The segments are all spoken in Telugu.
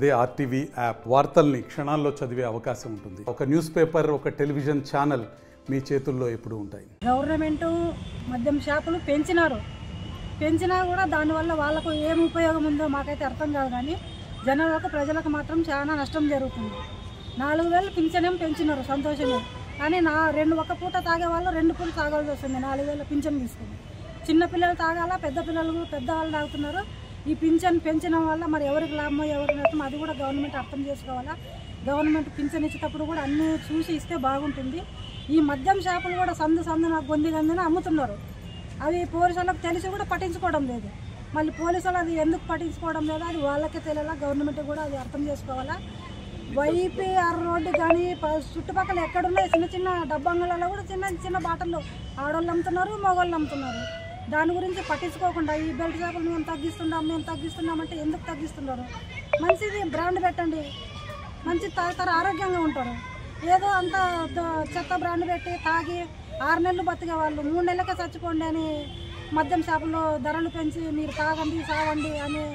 అదే ఆర్టీవీ యాప్ వార్తల్ని క్షణాల్లో చదివే అవకాశం ఉంటుంది. ఒక న్యూస్ పేపర్, ఒక టెలివిజన్ ఛానల్ మీ చేతుల్లో ఎప్పుడు ఉంటాయి. గవర్నమెంట్ మద్యం షాపులు పెంచినా కూడా దానివల్ల వాళ్ళకు ఏం ఉపయోగం ఉందో మాకైతే అర్థం కాదు. కానీ జనాలకు ప్రజలకు మాత్రం చాలా నష్టం జరుగుతుంది. 4000 పింఛన్ పెంచినారు, సంతోషమే. కానీ ఒక పూట తాగే వాళ్ళు 2 పూటలు తాగాల్సి వస్తుంది 4000 పింఛన్ తీసుకుని. చిన్నపిల్లలు తాగాల, పెద్దవాళ్ళు తాగుతున్నారు. ఈ పింఛన్ పెంచడం వల్ల మరి ఎవరికి లాభమో ఎవరికి నష్టమో అది కూడా గవర్నమెంట్ అర్థం చేసుకోవాలా. గవర్నమెంట్ పింఛన్ ఇచ్చేటప్పుడు కూడా అన్నీ చూసి ఇస్తే బాగుంటుంది. ఈ మద్యం షాపులు కూడా సందు నాకు గొందిగందిన అమ్ముతున్నారు. అవి పోలీసులకు తెలిసి కూడా పట్టించుకోవడం లేదు. మళ్ళీ పోలీసులు అది ఎందుకు పట్టించుకోవడం లేదు అది వాళ్ళకే తెలియాలా. గవర్నమెంట్ కూడా అది అర్థం చేసుకోవాలా. వైపీఆర్ రోడ్డు కానీ చుట్టుపక్కల ఎక్కడున్నాయి చిన్న డబ్బంగులలో కూడా చిన్న బాటల్లో ఆడవాళ్ళు అమ్ముతున్నారు, మగవాళ్ళు అమ్ముతున్నారు. దాని గురించి పట్టించుకోకుండా ఈ బెల్ట్ షాపులు మేము తగ్గిస్తున్నామంటే ఎందుకు తగ్గిస్తున్నారు? మంచిది బ్రాండ్ పెట్టండి, మంచి తాగుతారు, ఆరోగ్యంగా ఉంటారు. ఏదో అంత చెత్త బ్రాండ్ పెట్టి తాగి 6 నెలలు బతికే వాళ్ళు 3 నెలలకే చచ్చిపోండి అని మద్యం షాపుల్లో ధరలు పెంచి మీరు తాగండి సావండి అని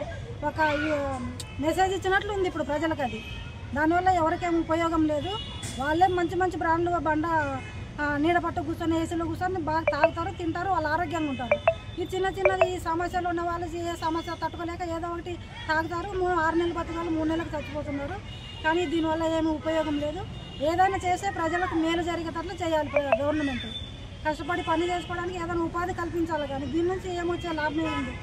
ఒక మెసేజ్ ఇచ్చినట్లు ఉంది ఇప్పుడు ప్రజలకు. అది దానివల్ల ఎవరికేం ఉపయోగం లేదు. వాళ్ళే మంచి బ్రాండ్లు బండ నీడ పట్టు కూర్చొని ఏసీలో కూర్చొని బాగా తాగుతారు, తింటారు, వాళ్ళు ఆరోగ్యంగా ఉంటారు. ఈ చిన్నది ఈ సమస్యలు ఉన్న వాళ్ళు ఏ సమస్య తట్టుకోలేక ఏదో ఒకటి తాగుతారు. 6 నెలలు బతకాలు 3 నెలలకు చచ్చిపోతున్నారు. కానీ దీనివల్ల ఏమీ ఉపయోగం లేదు. ఏదైనా చేసే ప్రజలకు మేలు జరిగేటట్లు చేయాలి గవర్నమెంట్. కష్టపడి పని చేసుకోవడానికి ఏదైనా ఉపాధి కల్పించాలి. కానీ దీని నుంచి ఏమొచ్చే లాభమే ఉంది.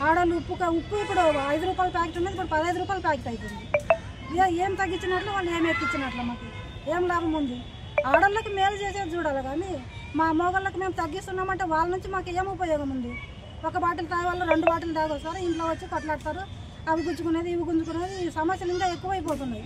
ఆడవాళ్ళు ఉప్పు ఇప్పుడు 5 రూపాయల ప్యాకెట్ ఉన్నది, ఇప్పుడు 15 రూపాయల ప్యాకెట్ అవుతుంది. ఏం తగ్గించినట్లు వాళ్ళు ఏం ఎక్కించినట్లు మాకు ఏం లాభం ఉంది? ఆడవాళ్ళకి మేలు చేసేది చూడాలి. కానీ మా మగవాళ్ళకి మేము తగ్గిస్తున్నామంటే వాళ్ళ నుంచి మాకు ఏం ఉపయోగం ఉంది? ఒక బాటిల్ తాగే వాళ్ళు 2 బాటిల్ తాగొస్తారు, ఇంట్లో వచ్చి కొట్లాడతారు. అవి గుంజుకునేది ఇవి గుంజుకునేది, ఈ సమస్యలు ఇంకా ఎక్కువైపోతున్నాయి.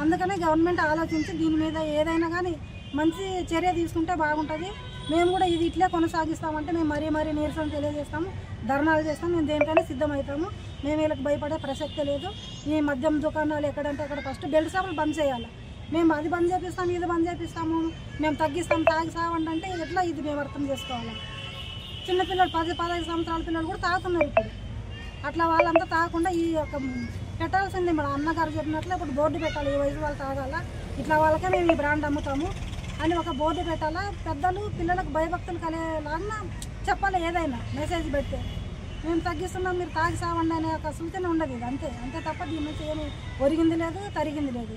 అందుకనే గవర్నమెంట్ ఆలోచించి దీని మీద ఏదైనా కానీ మంచి చర్య తీసుకుంటే బాగుంటుంది. మేము కూడా ఇది ఇట్లే కొనసాగిస్తామంటే మేము మరీ నీరసం తెలియజేస్తాము, ధర్నాలు చేస్తాము. మేము దేనికైనా సిద్ధమవుతాము. మేము వీళ్ళకి భయపడే ప్రసక్తే లేదు. ఈ మద్యం దుకాణాలు ఎక్కడంటే అక్కడ ఫస్ట్ బెల్ట్ షాపులు బంద్ చేయాలి. మేము అది బంద్ చేపిస్తాము, ఇది బంద్ చేపిస్తాము, మేము తగ్గిస్తాము, తాగి సావండి అంటే ఎట్లా? ఇది మేము అర్థం చేసుకోవాలి. చిన్నపిల్లలు 10-15 సంవత్సరాల పిల్లలు కూడా తాగుతున్నారు ఇప్పుడు. అట్లా వాళ్ళంతా తాగకుండా ఈ యొక్క పెట్టాల్సింది మన అన్నగారు చెప్పినట్లు ఇప్పుడు బోర్డు పెట్టాలి. ఈ వయసు వాళ్ళు తాగాల, ఇట్లా వాళ్ళకే మేము ఈ బ్రాండ్ అమ్ముతాము అని ఒక బోర్డు పెట్టాలా. పెద్దలు పిల్లలకు భయభక్తులు కలిగేలాగా చెప్పాలి. ఏదైనా మెసేజ్ పెడితే మేము తగ్గిస్తున్నాం, మీరు తాగి సావండి అనే ఒక సూచన ఉండదు. ఇది అంతే తప్ప దీని నుంచి ఏమి ఒరిగింది లేదు, తరిగింది లేదు.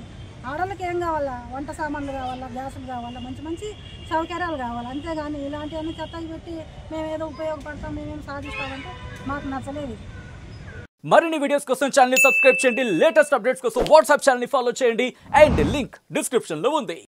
ఆడవాళ్ళకి ఏం కావాలా? వంట సామాన్లు కావాలా, గ్యాసులు కావాలా, మంచి సౌకర్యాలు కావాలి. అంతేగాని ఇలాంటివన్నీ చెత్తకి పెట్టి మేము ఏదో ఉపయోగపడతాం, మేమేం సాధిస్తామంటే మాకు నచ్చలేదు. మరిన్ని వీడియోస్ కోసం ఛానల్ ని సబ్స్క్రైబ్ చేయండి. లేటెస్ట్ అప్డేట్స్ కోసం వాట్సాప్ ఛానల్ ని ఫాలో చేయండి. అండ్ లింక్ డిస్క్రిప్షన్ లో ఉంది.